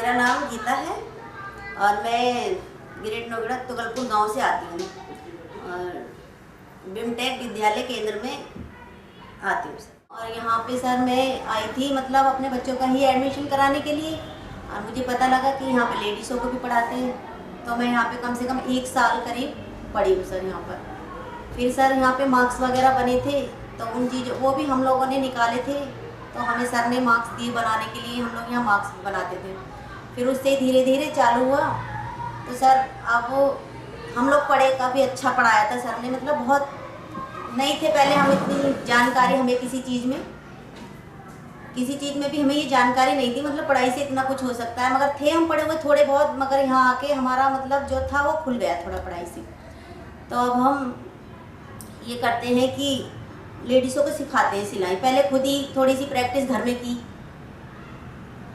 मेरा नाम गीता है और मैं ग्रेट नोएडा तुगलपुर गांव से आती हूँ और बिमटेक विद्यालय केंद्र में आती हूँ सर। और यहाँ पे सर मैं आई थी मतलब अपने बच्चों का ही एडमिशन कराने के लिए, और मुझे पता लगा कि यहाँ पे लेडीज़ों को भी पढ़ाते हैं, तो मैं यहाँ पे कम से कम 1 साल करीब पढ़ी हूँ सर यहाँ पर। फिर सर यहाँ पे मार्क्स वगैरह बने थे, तो उन चीज़ों वो भी हम लोगों ने निकाले थे, तो हमें सर ने मार्क्स दिए बनाने के लिए, हम लोग यहाँ मार्क्स बनाते थे। फिर उससे धीरे धीरे चालू हुआ, तो सर अब हम लोग पढ़े, काफ़ी अच्छा पढ़ाया था सर ने, मतलब बहुत नहीं थे पहले हम इतनी जानकारी, हमें किसी चीज़ में भी हमें ये जानकारी नहीं थी, मतलब पढ़ाई से इतना कुछ हो सकता है, मगर थे हम पढ़े हुए थोड़े बहुत, मगर यहाँ आके हमारा मतलब जो था वो खुल गया थोड़ा पढ़ाई से। तो अब हम ये करते हैं कि लेडीज़ों को सिखाते हैं सिलाई। पहले खुद ही थोड़ी सी प्रैक्टिस घर में की,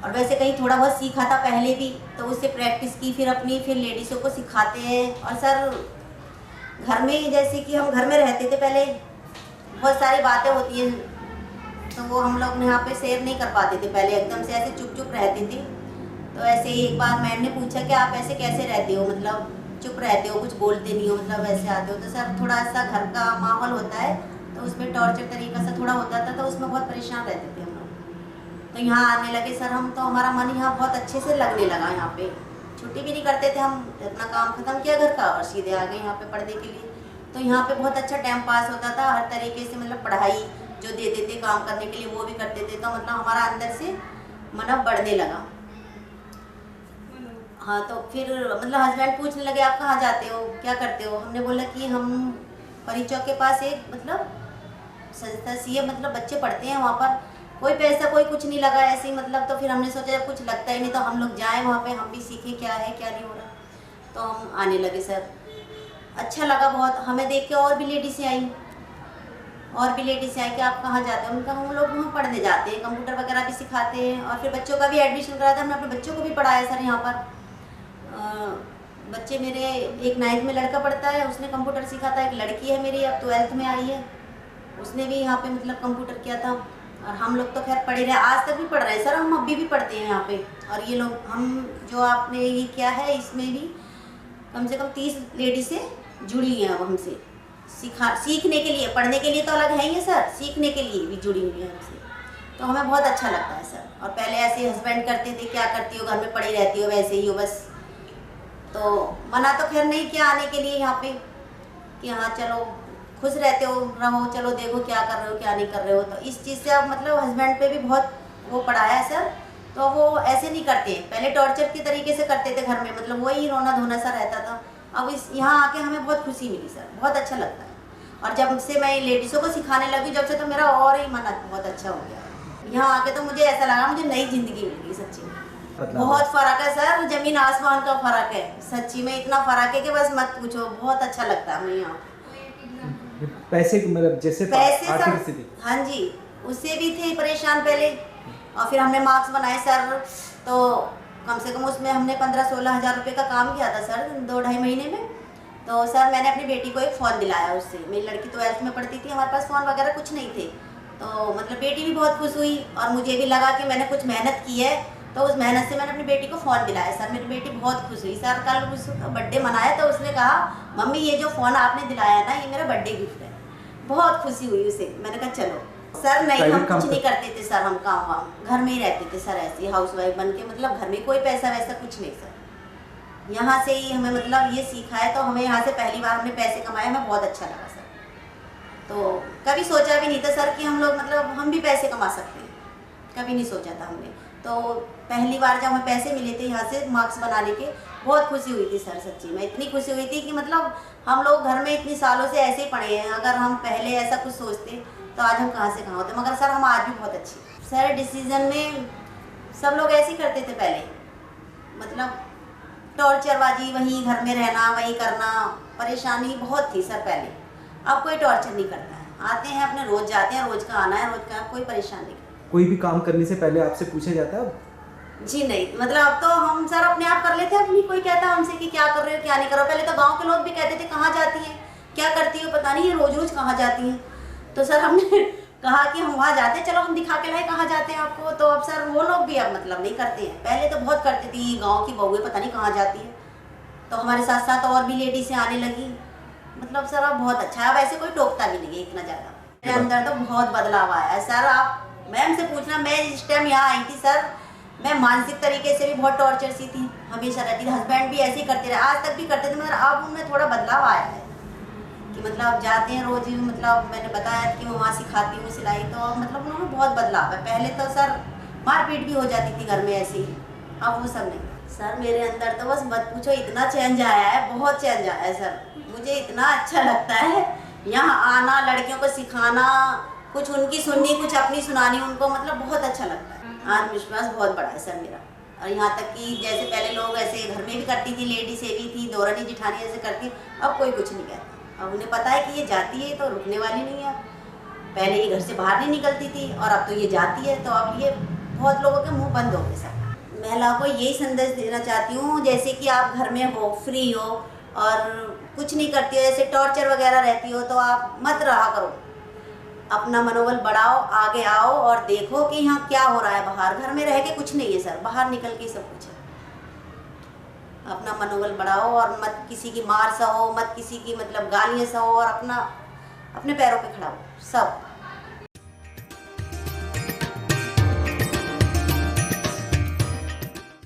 और वैसे कहीं थोड़ा बहुत सीखा था पहले भी, तो उससे प्रैक्टिस की, फिर लेडीज़ों को सिखाते हैं। और सर घर में जैसे कि हम घर में रहते थे पहले, बहुत सारी बातें होती हैं, तो वो हम लोग यहाँ पे शेयर नहीं कर पाते थे पहले, एकदम से ऐसे चुप चुप रहते थे। तो ऐसे ही एक बार मैम ने पूछा कि आप ऐसे कैसे रहते हो, मतलब चुप रहते हो, कुछ बोलते नहीं हो, मतलब ऐसे आते हो। तो सर थोड़ा सा घर का माहौल होता है, तो उसमें टॉर्चर तरीका से थोड़ा होता था, तो उसमें बहुत परेशान रहते थे हम लोग। तो यहाँ आने लगे सर हम, तो हमारा मन यहाँ बहुत अच्छे से लगने लगा। यहाँ पे छुट्टी भी नहीं करते थे हम, अपना काम ख़त्म किया घर का और सीधे आ गए यहाँ पे पढ़ने के लिए। तो यहाँ पे बहुत अच्छा टाइम पास होता था, हर तरीके से, मतलब पढ़ाई जो देते थे काम करने के लिए वो भी करते थे, तो मतलब हमारा अंदर से मन बढ़ने लगा। हाँ, तो फिर मतलब हस्बैंड पूछने लगे आप कहाँ जाते हो, क्या करते हो। हमने बोला कि हम परी चौक के पास एक मतलब संस्था सी है, मतलब बच्चे पढ़ते हैं वहाँ पर, कोई पैसा कोई कुछ नहीं लगा ऐसे ही, मतलब। तो फिर हमने सोचा जब कुछ लगता ही नहीं तो हम लोग जाएं वहाँ पे, हम भी सीखें क्या है क्या नहीं हो रहा। तो हम आने लगे सर, अच्छा लगा बहुत। हमें देख के और भी लेडीज़ें आई कि आप कहाँ जाते हो। उनका हम लोग वहाँ पढ़ने जाते हैं, कंप्यूटर वगैरह भी सिखाते हैं, और फिर बच्चों का भी एडमिशन कराया था हमने, अपने बच्चों को भी पढ़ाया सर यहाँ पर। बच्चे मेरे, एक 9th में लड़का पढ़ता है, उसने कंप्यूटर सीखा था, एक लड़की है मेरी अब 12th में आई है, उसने भी यहाँ पे मतलब कंप्यूटर किया था। और हम लोग तो खैर पढ़े रहे, आज तक भी पढ़ रहे हैं सर, हम अभी भी पढ़ते हैं यहाँ पे। और ये लोग, हम जो आपने ये किया है इसमें भी कम से कम 30 लेडीज़ें जुड़ी हैं अब हमसे, सीखने के लिए। पढ़ने के लिए तो अलग है ही है सर, सीखने के लिए भी जुड़ी हुई है हमसे, तो हमें बहुत अच्छा लगता है सर। और पहले ऐसे हस्बैंड करते थे क्या करती हो, घर में पड़ी रहती हो, वैसे ही हो बस। तो मना तो खैर नहीं किया आने के लिए यहाँ पे, कि हाँ चलो खुश रहते हो, रहो, चलो देखो क्या कर रहे हो क्या नहीं कर रहे हो। तो इस चीज़ से अब मतलब हस्बैंड पे भी बहुत वो पढ़ाया है सर, तो वो ऐसे नहीं करते हैं, पहले टॉर्चर के तरीके से करते थे घर में, मतलब वही रोना धोना सा रहता था। अब इस यहाँ आके हमें बहुत खुशी मिली सर, बहुत अच्छा लगता है। और जब से मैं लेडीज़ों को सिखाने लगी जब से, तो मेरा और ही मन बहुत अच्छा हो गया। यहाँ आके तो मुझे ऐसा लगा मुझे नई जिंदगी मिल गई सच्ची में। बहुत फ़र्क है सर, ज़मीन आसमान का फ़र्क है सच्ची में, इतना फ़र्क है कि बस मत पूछो, बहुत अच्छा लगता है हमें यहाँ। पैसे मतलब जैसे आर्थिक स्थिति, हाँ जी, उससे भी थे परेशान पहले। और फिर हमने मार्क्स बनाए सर, तो कम से कम उसमें हमने 15-16 हज़ार रुपये का काम किया था सर 2-2.5 महीने में। तो सर मैंने अपनी बेटी को एक फ़ोन दिलाया उससे, मेरी लड़की 12th में पढ़ती थी, हमारे पास फ़ोन वगैरह कुछ नहीं थे। तो मतलब बेटी भी बहुत खुश हुई, और मुझे भी लगा कि मैंने कुछ मेहनत की है, तो उस मेहनत से मैंने अपनी बेटी को फ़ोन दिलाया सर। मेरी बेटी बहुत खुश हुई सर। कल उसका बर्थडे मनाया तो उसने कहा मम्मी ये जो फ़ोन आपने दिलाया ना, ये मेरा बर्थडे गिफ्ट है। बहुत खुशी हुई उसे। मैंने कहा चलो सर, नहीं हम कुछ नहीं करते थे सर, हम काम वाम घर में ही रहते थे सर, ऐसे हाउस वाइफ बन के, मतलब घर में कोई पैसा वैसा कुछ नहीं सर। यहाँ से ही हमें मतलब ये सीखा है, तो हमें यहाँ से पहली बार हमने पैसे कमाए, हमें बहुत अच्छा लगा सर। तो कभी सोचा भी नहीं था सर कि हम लोग मतलब हम भी पैसे कमा सकते हैं, कभी नहीं सोचा था हमने। तो पहली बार जब हमें पैसे मिले थे यहाँ से मार्क्स बनाने के, बहुत खुशी हुई थी सर सच्ची में, इतनी खुशी हुई थी कि मतलब हम लोग घर में इतनी सालों से ऐसे ही पढ़े हैं, अगर हम पहले ऐसा कुछ सोचते तो आज हम कहाँ से कहाँ होते। मगर सर हम आज भी बहुत अच्छे सर। डिसीज़न में सब लोग ऐसे ही करते थे पहले, मतलब टॉर्चरबाजी, वहीं घर में रहना, वहीं करना, परेशानी बहुत थी सर पहले। अब कोई टॉर्चर नहीं करता है, आते हैं अपने रोज़ जाते हैं, रोज़ का आना है, रोज़ का, कोई परेशान नहीं। कोई भी काम करने से पहले आपसे पूछा जाता है? जी नहीं, मतलब अब तो हम सर अपने आप कर लेते हैं, अपनी कोई कहता हमसे कि क्या कर रहे हो क्या नहीं कर रहे हो। पहले तो गांव के लोग भी कहते थे कहाँ जाती हैं क्या करती हो, पता नहीं ये रोज रोज कहाँ जाती हैं। तो सर हमने कहा कि हम वहाँ जाते हैं, चलो हम दिखा के लाए कहाँ जाते हैं आपको। तो अब सर वो लोग भी अब मतलब नहीं करते हैं, पहले तो बहुत करते थे, गांव की बहुएं पता नहीं कहाँ जाती है। तो हमारे साथ साथ और भी लेडीज़ें आने लगी, मतलब सर अब बहुत अच्छा है, अब ऐसे कोई टोकता भी नहीं है इतना ज़्यादा। मेरे अंदर तो बहुत बदलाव आया है सर। आप मैम से पूछना, मैं इस टाइम यहाँ आई थी सर, मैं मानसिक तरीके से भी बहुत टॉर्चर सी थी, हमेशा रहती थी। हस्बैंड भी ऐसे ही करते रहे, आज तक भी करते थे, मगर अब उनमें थोड़ा बदलाव आया है कि मतलब जाते हैं रोज, मतलब मैंने बताया कि मैं वहाँ सिखाती हूँ सिलाई, तो अब मतलब उन्होंने बहुत बदलाव है। पहले तो सर मारपीट भी हो जाती थी घर में ऐसे ही, अब वो सब नहीं। सर मेरे अंदर तो बस मत पूछो, इतना चेंज आया है, बहुत चेंज आया है सर। मुझे इतना अच्छा लगता है यहाँ आना, लड़कियों को सिखाना, कुछ उनकी सुननी, कुछ अपनी सुनानी उनको, मतलब बहुत अच्छा लगता है। आत्मविश्वास बहुत बड़ा है सर मेरा। और यहाँ तक कि जैसे पहले लोग ऐसे घर में भी करती थी, लेडीज से भी थी, दौरानी जिठानी ऐसे करती, अब कोई कुछ नहीं कहता। अब उन्हें पता है कि ये जाती है तो रुकने वाली नहीं है। पहले ये घर से बाहर नहीं निकलती थी और अब तो ये जाती है, तो अब ये बहुत लोगों के मुंह बंद हो गए सर। महिला को यही संदेश देना चाहती हूँ, जैसे कि आप घर में हो, फ्री हो और कुछ नहीं करती हो, जैसे टॉर्चर वगैरह रहती हो, तो आप मत रहा करो। अपना मनोबल बढ़ाओ, आगे आओ और देखो कि यहाँ क्या हो रहा है बाहर। घर में रह के कुछ नहीं है सर, बाहर निकल के सब कुछ है। अपना मनोबल बढ़ाओ और मत किसी की मार सहो, मत किसी की मतलब गालियाँ सहो, और अपना अपने पैरों पे खड़ा हो सब।